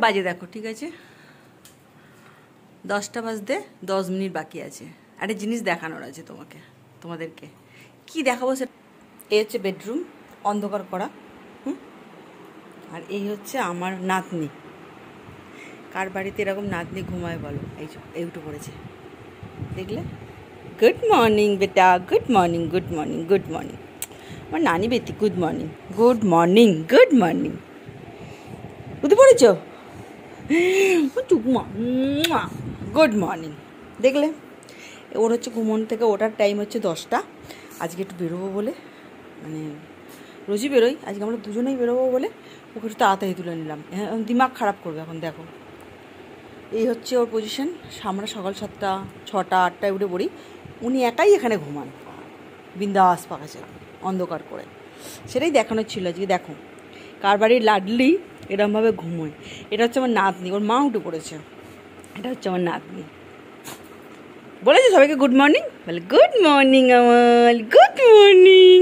বাজে দেখো, ঠিক আছে, 10টা বাজতে 10 মিনিট বাকি আছে। একটা জিনিস দেখানোর আছে তোমাদেরকে। কি দেখাবো সেটা? এই হচ্ছে বেডরুম, অন্ধকার করা। আর এই হচ্ছে আমার নাতনি। কার বাড়িতে এরকম নাতনি ঘুমায় বলো? এই উঠে পড়েছে, দেখলে? গুড মর্নিং বেটা, good morning, good morning, good morning. আমার নানি বেটি, good morning, good morning, good morning. উঠে পড়েছ? Good morning. দেখলে, ওর হচ্ছে ঘুমন থেকে ওঠার টাইম হচ্ছে 10টা। আজকে একটু বেরোবো বলে, মানে রোজই বেরোই, আজকে আমরা দুজনেই বেরোবো বলে ওকে একটু তাড়াতাড়ি তুলে নিলাম। দিমাগ খারাপ করবে এখন, দেখো। এই হচ্ছে ওর পজিশন। আমরা সকাল 7টা 6টা 8টায় উঠে পড়ি, উনি একাই এখানে ঘুমান বিন্দাস পাকাছে অন্ধকার করে। সেটাই দেখানোর ছিল আজকে। দেখো কার বাড়ির লাডলি এরমভাবে ঘুমোয়। এটা হচ্ছে আমার নাতনি, ওর মা উঠে পড়েছে। এটা হচ্ছে আমার নাতনি। বলেছে সবাইকে গুড মর্নিং, বলে গুড মর্নিং, আমার গুড মর্নিং।